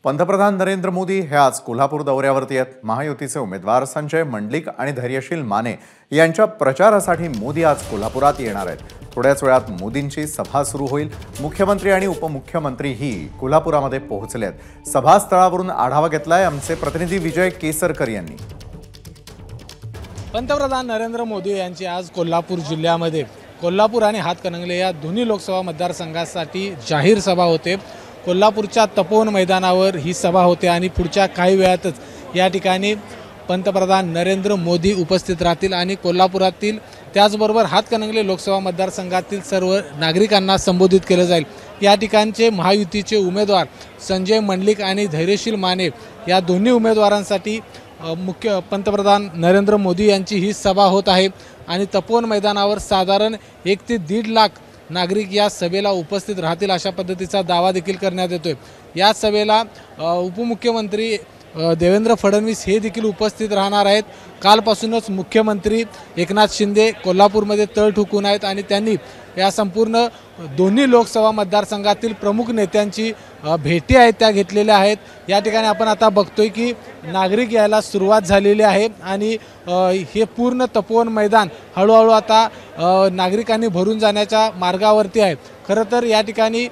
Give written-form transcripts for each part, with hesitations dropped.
पंतप्रधान नरेंद्र मोदी हे आज कोल्हापूर दौऱ्यावरती आहेत। महायुतीचे उमेदवार संजय मंडलिक आणि धैर्यशील माने यांच्या प्रचारासाठी मोदी आज कोल्हापुरात येणार आहेत। थोड्याच वेळात मोदींची सभा सुरू होईल। मुख्यमंत्री आणि उपमुख्यमंत्रीही कोल्हापुरामध्ये पोहोचले आहेत। सभास्थळावरून आढावा घेतलाय आमचे प्रतिनिधी विजय केसरकर यांनी। पंतप्रधान नरेंद्र मोदी यांची आज कोल्हापूर जिल्ह्यामध्ये कोल्हापूर आणि हातकणंगले या दोन्ही लोकसभा मतदारसंघासाठी जाहीर सभा होते। कोल्हापूरच्या तपोवन मैदानावर ही सभा होते आणि पुढच्या काही वेळातच या ठिकाणी पंतप्रधान नरेंद्र मोदी उपस्थित राहतील आणि कोल्हापुरातील त्याचबरोबर हातकणंगले लोकसभा मतदारसंघातील सर्व नागरिकांना संबोधित केलं जाईल। या ठिकाणचे महायुतीचे उमेदवार संजय मंडलिक आणि धैर्यशील माने या दोन्ही उमेदवारांसाठी मुख्य पंतप्रधान नरेंद्र मोदी यांची ही सभा होत आहे आणि तपोवन मैदानावर साधारण 1 ते 1.5 लाख नागरिक या सभेला उपस्थित राहतील अशा पद्धतीचा दावा देखील करण्यात येतोय। या सभेला उपमुख्यमंत्री देवेंद्र फडणवीस हे देखील उपस्थित राहणार आहेत। कालपासूनच मुख्यमंत्री एकनाथ शिंदे कोल्हापूरमध्ये तळ ठोकून आहेत आणि त्यांनी या संपूर्ण दोन्ही लोकसभा मतदारसंघातील प्रमुख नेत्यांची भेटी आहेत त्या घेतलेल्या आहेत। या ठिकाणी आपण आता बघतोय की नागरिक यायला सुरुवात झालेली आहे आणि हे पूर्ण तपोवन मैदान हळूहळू आता नागरिकांनी भरून जाण्याच्या मार्गावरती आहे। खरं तर या ठिकाणी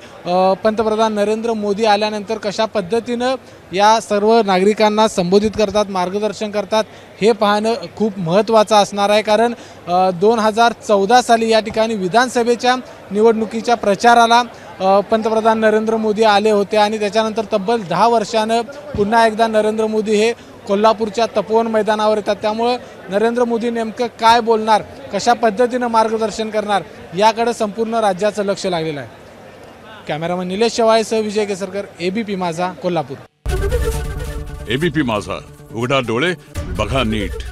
पंतप्रधान नरेंद्र मोदी आल्यानंतर कशा पद्धतीनं या सर्व नागरिकांना संबोधित करतात, मार्गदर्शन करतात हे पाहणं खूप महत्त्वाचं असणार आहे। कारण 2014 साली या ठिकाणी विधानसभेच्या निवडणुकीच्या प्रचाराला पंतप्रधान नरेंद्र मोदी आले होते आणि त्याच्यानंतर तब्बल 10 वर्षानं पुन्हा एकदा नरेंद्र मोदी हे कोल्हापूरच्या तपोवन मैदानावर येतात। त्यामुळे नरेंद्र मोदी नेमकं काय बोलणार, कशा पद्धतीनं मार्गदर्शन करणार याकडे संपूर्ण राज्याचं लक्ष लागलेलं आहे। कॅमेरामन निलेश शेवाळेसह विजय केसरकर, एबीपी माझा, कोल्हापूर। एबीपी माझा, उघडा डोळे बघा नीट।